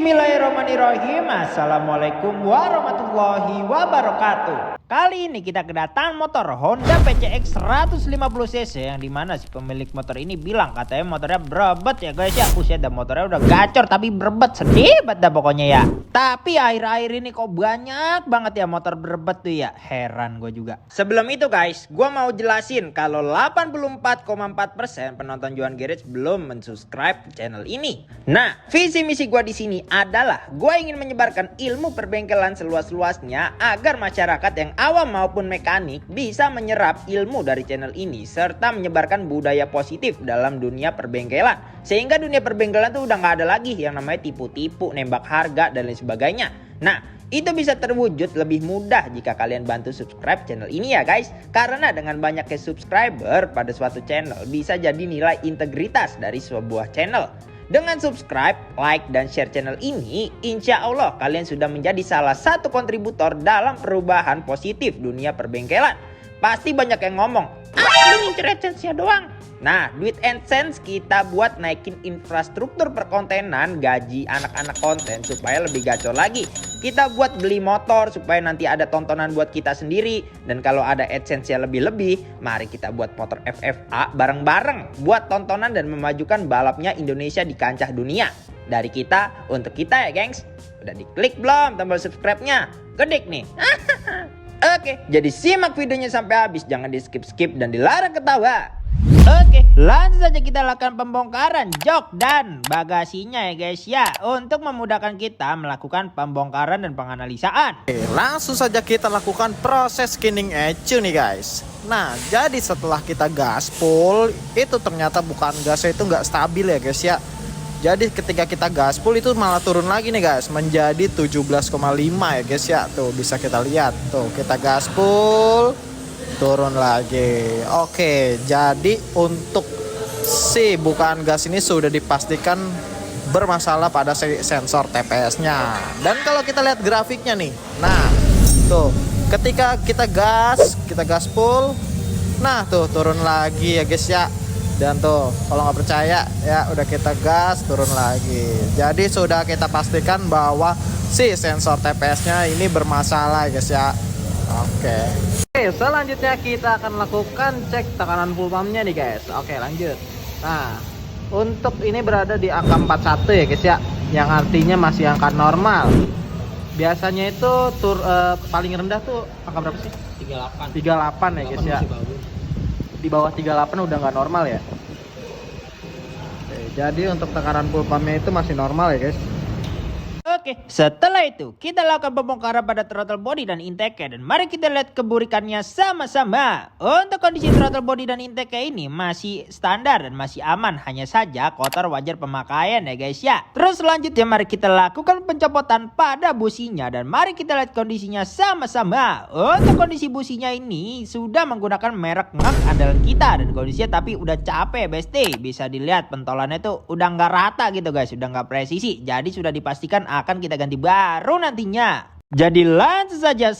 Bismillahirrahmanirrahim. Assalamualaikum warahmatullahi wabarakatuh. Kali ini kita kedatangan motor Honda PCX 150cc yang dimana si pemilik motor ini bilang katanya motornya berebet ya guys ya. Buset dah, motornya udah gacor tapi berebet, sedih banget dah pokoknya ya. Tapi akhir-akhir ini kok banyak banget ya motor berebet tuh ya. Heran gue juga. Sebelum itu guys, gue mau jelasin kalau 84,4% penonton Johan Garage belum mensubscribe channel ini. Nah, visi misi gue di sini adalah gue ingin menyebarkan ilmu perbengkelan seluas-luasnya agar masyarakat yang awam maupun mekanik bisa menyerap ilmu dari channel ini serta menyebarkan budaya positif dalam dunia perbengkelan, sehingga dunia perbengkelan tuh udah nggak ada lagi yang namanya tipu-tipu, nembak harga dan lain sebagainya. Nah, itu bisa terwujud lebih mudah jika kalian bantu subscribe channel ini ya guys. Karena dengan banyaknya subscriber pada suatu channel bisa jadi nilai integritas dari sebuah channel. Dengan subscribe, like, dan share channel ini, insya Allah kalian sudah menjadi salah satu kontributor dalam perubahan positif dunia perbengkelan. Pasti banyak yang ngomong, lu ngincer AdSense-nya doang. Nah, duit AdSense kita buat naikin infrastruktur perkontenan, gaji anak-anak konten supaya lebih gacor lagi. Kita buat beli motor supaya nanti ada tontonan buat kita sendiri. Dan kalau ada AdSense-nya lebih-lebih, mari kita buat motor FFA bareng-bareng buat tontonan dan memajukan balapnya Indonesia di kancah dunia. Dari kita untuk kita ya gengs. Udah diklik belum tombol subscribe-nya? Gedik nih. Oke, jadi simak videonya sampai habis, jangan di skip-skip dan dilarang ketawa. Oke, langsung saja kita lakukan pembongkaran jok dan bagasinya ya guys ya, untuk memudahkan kita melakukan pembongkaran dan penganalisaan. Langsung saja kita lakukan proses skinning ECU nih guys. Nah, jadi setelah kita gaspol, itu ternyata bukan gasnya itu nggak stabil ya guys ya. Jadi ketika kita gaspol itu malah turun lagi nih guys, menjadi 17,5 ya guys ya. Tuh bisa kita lihat, tuh kita gaspol turun lagi. Oke, jadi untuk si bukaan gas ini sudah dipastikan bermasalah pada sensor TPS-nya. Dan kalau kita lihat grafiknya nih, nah tuh ketika kita gaspol, nah tuh turun lagi ya guys ya. Dan tuh kalau nggak percaya ya udah kita gas turun lagi. Jadi sudah kita pastikan bahwa si sensor TPS-nya ini bermasalah guys ya. Oke, selanjutnya kita akan lakukan cek tekanan full pumpnya nih guys. Oke, lanjut. Nah, untuk ini berada di angka 41 ya guys ya, yang artinya masih angka normal. Biasanya itu paling rendah tuh angka berapa sih? 38 ya guys ya. Di bawah 38 udah nggak normal ya. Oke, jadi untuk tekanan full pumpnya itu masih normal ya guys. Oke, setelah itu kita lakukan pembongkaran pada throttle body dan intake, dan mari kita lihat keburikannya sama-sama. Untuk kondisi throttle body dan intake ini masih standar dan masih aman, hanya saja kotor wajar pemakaian ya guys ya. Terus selanjutnya mari kita lakukan pencopotan pada businya dan mari kita lihat kondisinya sama-sama. Untuk kondisi businya ini sudah menggunakan merek Ngak andalan kita dan kondisinya tapi udah capek besti. Bisa dilihat pentolannya tuh udah nggak rata gitu guys, udah nggak presisi. Jadi sudah dipastikan akan kita ganti baru nantinya. Jadi langsung saja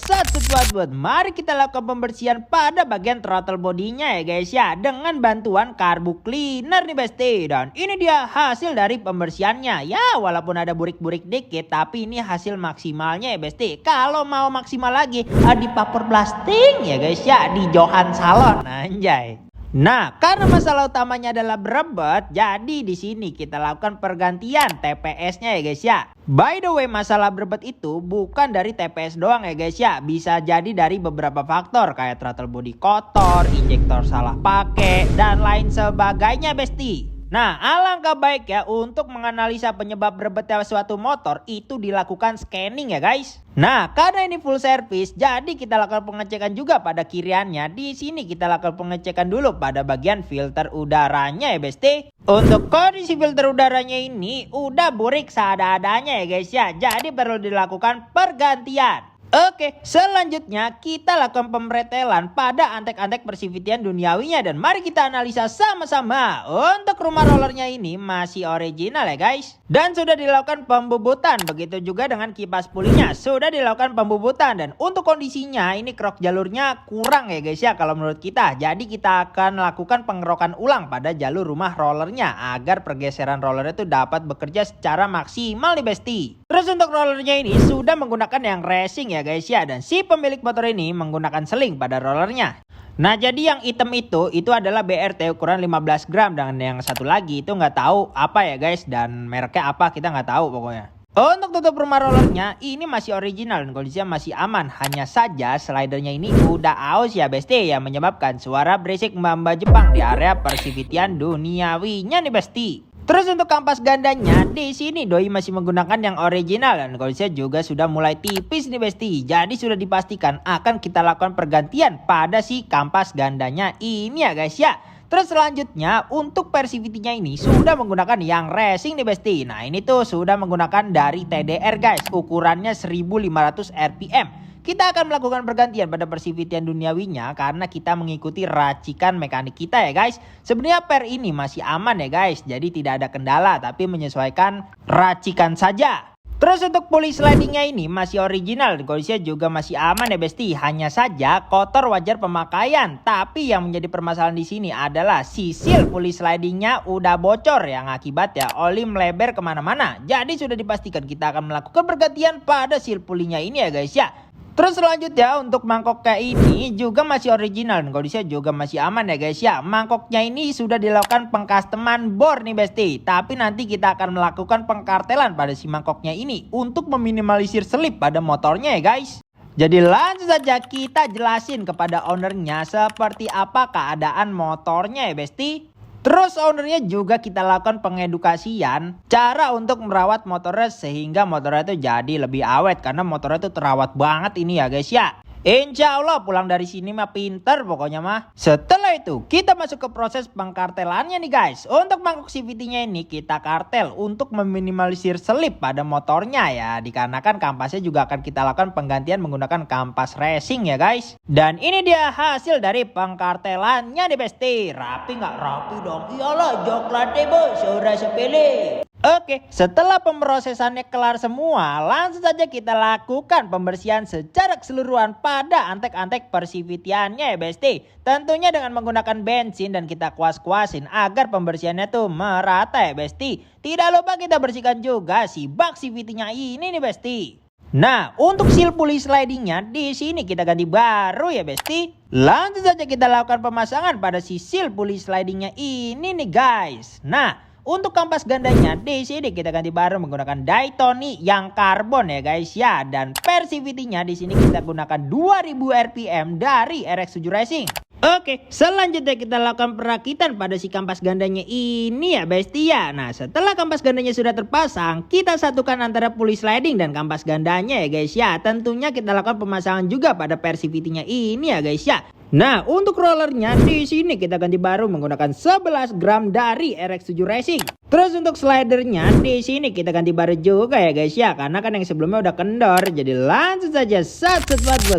buat mari kita lakukan pembersihan pada bagian throttle bodinya ya guys ya, dengan bantuan carbu cleaner nih besti. Dan ini dia hasil dari pembersihannya ya, walaupun ada burik-burik dikit tapi ini hasil maksimalnya ya besti. Kalau mau maksimal lagi di paper blasting ya guys ya, di Johan Salon anjay. Nah, karena masalah utamanya adalah berebet, jadi di sini kita lakukan pergantian TPS-nya ya guys ya. By the way, masalah berebet itu bukan dari TPS doang ya guys ya. Bisa jadi dari beberapa faktor kayak throttle body kotor, injektor salah pakai, dan lain sebagainya besti. Nah, alangkah baik ya untuk menganalisa penyebab berebetnya suatu motor itu dilakukan scanning ya guys. Nah, karena ini full service, jadi kita lakukan pengecekan juga pada kiriannya. Di sini kita lakukan pengecekan dulu pada bagian filter udaranya ya besti. Untuk kondisi filter udaranya ini udah burik seada-adanya ya guys ya. Jadi perlu dilakukan pergantian. Oke, selanjutnya kita lakukan pemretelan pada antek-antek persivitian duniawinya dan mari kita analisa sama-sama. Untuk rumah rollernya ini masih original ya guys. Dan sudah dilakukan pembubutan, begitu juga dengan kipas pulinya sudah dilakukan pembubutan. Dan untuk kondisinya ini krok jalurnya kurang ya guys ya kalau menurut kita. Jadi kita akan lakukan pengerokan ulang pada jalur rumah rollernya agar pergeseran roller itu dapat bekerja secara maksimal nih besti. Terus untuk rollernya ini sudah menggunakan yang racing ya guys ya, dan si pemilik motor ini menggunakan seling pada rollernya. Nah jadi yang hitam itu adalah BRT ukuran 15 gram dan yang satu lagi itu nggak tahu apa ya guys, dan mereknya apa kita nggak tahu pokoknya. Untuk tutup rumah rollernya ini masih original dan kondisinya masih aman, hanya saja slidernya ini udah aus ya besti yang menyebabkan suara berisik mbak Jepang di area persivitian duniawinya nih besti. Terus untuk kampas gandanya di sini doi masih menggunakan yang original dan kondisinya juga sudah mulai tipis nih besti. Jadi sudah dipastikan akan kita lakukan pergantian pada si kampas gandanya ini ya guys ya. Terus selanjutnya untuk persivitinya ini sudah menggunakan yang racing nih besti. Nah ini tuh sudah menggunakan dari TDR guys, ukurannya 1500 rpm. Kita akan melakukan pergantian pada persivitian duniawinya karena kita mengikuti racikan mekanik kita ya guys. Sebenarnya per ini masih aman ya guys, jadi tidak ada kendala tapi menyesuaikan racikan saja. Terus untuk pulley slidingnya ini masih original, kondisinya juga masih aman ya besti. Hanya saja kotor wajar pemakaian, tapi yang menjadi permasalahan di sini adalah sisil pulley slidingnya udah bocor yang akibat ya oli melebar kemana-mana. Jadi sudah dipastikan kita akan melakukan pergantian pada seal pulleynya ini ya guys ya. Terus selanjutnya untuk mangkoknya ini juga masih original dan kondisinya juga masih aman ya guys ya. Mangkoknya ini sudah dilakukan pengcustoman bor nih besti. Tapi nanti kita akan melakukan pengkartelan pada si mangkoknya ini untuk meminimalisir selip pada motornya ya guys. Jadi langsung saja kita jelasin kepada ownernya seperti apa keadaan motornya ya besti. Terus ownernya juga kita lakukan pengedukasian cara untuk merawat motornya sehingga motornya itu jadi lebih awet karena motornya itu terawat banget ini ya guys ya. Insya Allah pulang dari sini mah pinter pokoknya mah. Setelah itu kita masuk ke proses pengkartelannya nih guys. Untuk mangkok CVT-nya ini kita kartel untuk meminimalisir selip pada motornya ya. Dikarenakan kampasnya juga akan kita lakukan penggantian menggunakan kampas racing ya guys. Dan ini dia hasil dari pengkartelannya nih besti. Rapi nggak? Rapi dong. Iyalah joklat deh bos, sudah sepele. Oke, setelah pemrosesannya kelar semua, langsung saja kita lakukan pembersihan secara keseluruhan pada antek-antek persivitiannya ya besti. Tentunya dengan menggunakan bensin dan kita kuas-kuasin agar pembersihannya tuh merata ya besti. Tidak lupa kita bersihkan juga si bak CVT-nya ini nih besti. Nah, untuk seal pulley slidingnya di sini kita ganti baru ya besti. Langsung saja kita lakukan pemasangan pada si seal pulley slidingnya ini nih guys. Nah, untuk kampas gandanya di sini kita ganti baru menggunakan Daytoni yang karbon ya guys ya, dan persivity-nya di sini kita gunakan 2000 rpm dari RX7 Racing. Oke, selanjutnya kita lakukan perakitan pada si kampas gandanya ini ya besti ya. Nah, setelah kampas gandanya sudah terpasang, kita satukan antara pulley sliding dan kampas gandanya ya guys ya. Tentunya kita lakukan pemasangan juga pada persivity-nya ini ya guys ya. Nah, untuk rollernya di sini kita ganti baru menggunakan 11 gram dari RX7 Racing. Terus untuk slidernya di sini kita ganti baru juga ya guys ya, karena kan yang sebelumnya udah kendor. Jadi langsung saja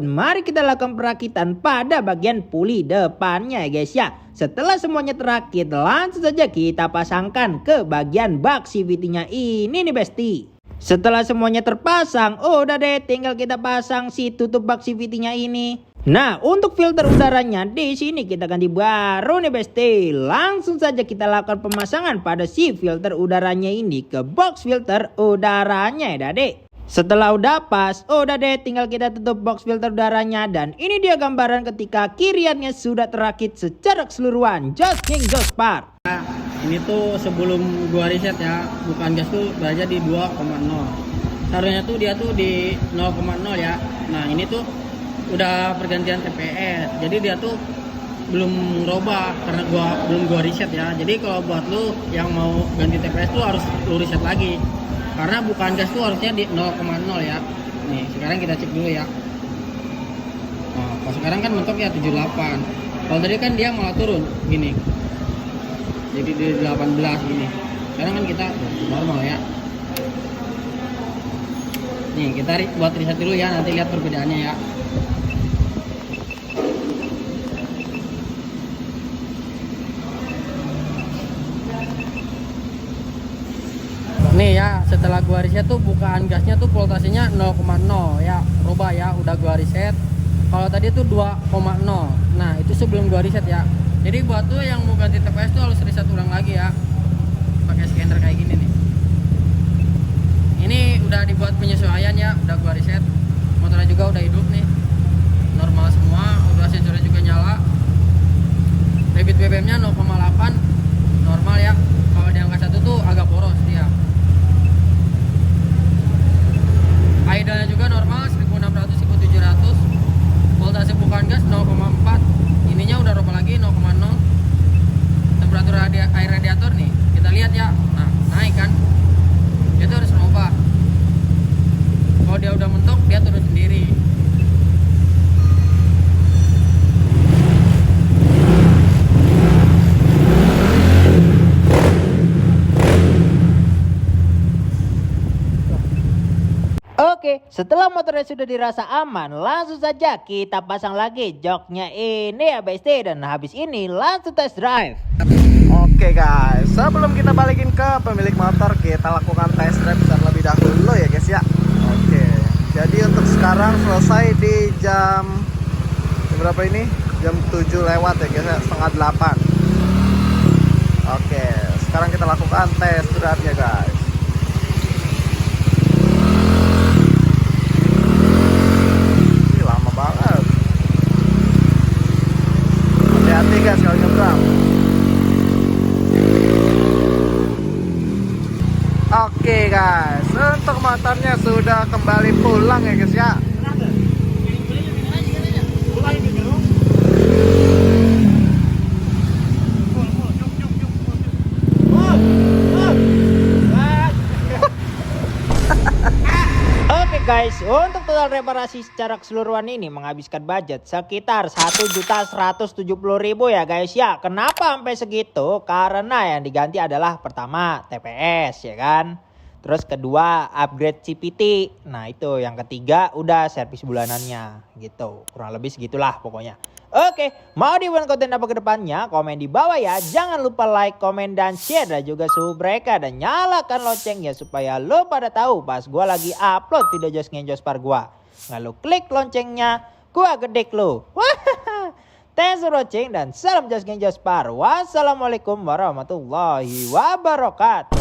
mari kita lakukan perakitan pada bagian pulley depannya ya guys ya. Setelah semuanya terakit, langsung saja kita pasangkan ke bagian bak CVT-nya ini nih besti. Setelah semuanya terpasang, udah deh tinggal kita pasang si tutup bak CVT-nya ini. Nah, untuk filter udaranya di sini kita ganti baru nih besti. Langsung saja kita lakukan pemasangan pada si filter udaranya ini ke box filter udaranya ya dek. Setelah udah pas, udah deh tinggal kita tutup box filter udaranya, dan ini dia gambaran ketika kiriannya sudah terakit secara keseluruhan. Just King Just Part. Nah, ini tuh sebelum gua riset ya, bukan gas tuh berada di 2,0. Seharusnya tuh dia tuh di 0,0 ya. Nah, ini tuh udah pergantian TPS, jadi dia tuh belum ngerubah karena belum gua riset ya. Jadi kalau buat lu yang mau ganti TPS tuh harus lu riset lagi karena bukan gas tuh harusnya di 0,0 ya. Nih sekarang kita cek dulu ya. Nah, kalau sekarang kan mentoknya 78, kalau tadi kan dia malah turun gini, jadi di 18 gini. Sekarang kan kita normal ya. Nih kita buat riset dulu ya, nanti lihat perbedaannya ya. Nih ya, setelah gua riset tuh bukaan gasnya tuh voltasenya 0,0 ya, rubah ya, udah gua riset. Kalau tadi tuh 2,0. Nah, itu sebelum gua riset ya. Jadi buat tuh yang mau ganti TPS tuh harus riset ulang lagi ya. Pakai scanner kayak gini nih. Ini udah dibuat penyesuaian ya, udah gua riset. Motornya juga udah hidup nih. Normal semua, udah sensornya juga nyala. Debit BBM-nya 0,8 normal ya. Kalau di angka 1 tuh agak boros dia. Idle-nya juga normal 1600 1700. Voltase bukaan gas 0,4. Ininya udah rubah lagi 0,0. Temperatur air radiator nih, kita lihat ya. Nah, naik kan. Dia tuh harus rubah. Kalau dia udah mentok, dia turun sendiri. Oke, setelah motornya sudah dirasa aman, langsung saja kita pasang lagi joknya ini ya BST. Dan habis ini langsung test drive. Oke guys, sebelum kita balikin ke pemilik motor, kita lakukan test drive terlebih dahulu ya guys ya. Oke, jadi untuk sekarang selesai di jam berapa ini? Jam 7 lewat ya guys ya, setengah 8. Oke, sekarang kita lakukan test drive-nya guys. Ini lama banget. Hati-hati guys kalau nyebrang. Oke guys, untuk motornya sudah kembali pulang ya guys ya. Oke guys, untuk total reparasi secara keseluruhan ini menghabiskan budget sekitar 1.170.000 ya guys ya. Kenapa sampai segitu? Karena yang diganti adalah pertama TPS ya kan. Terus kedua upgrade CPT. Nah itu yang ketiga udah servis bulanannya gitu. Kurang lebih segitulah pokoknya. Oke, mau dibuat konten apa ke depannya? Komen di bawah ya. Jangan lupa like, komen, dan share. Dan juga subreka dan nyalakan loncengnya supaya lo pada tahu pas gua lagi upload video Just Ngenjos Par gua. Nggak lo klik loncengnya, gua gedek lo. Thanks for watching dan salam Just Ngenjos Par. Wassalamualaikum warahmatullahi wabarakatuh.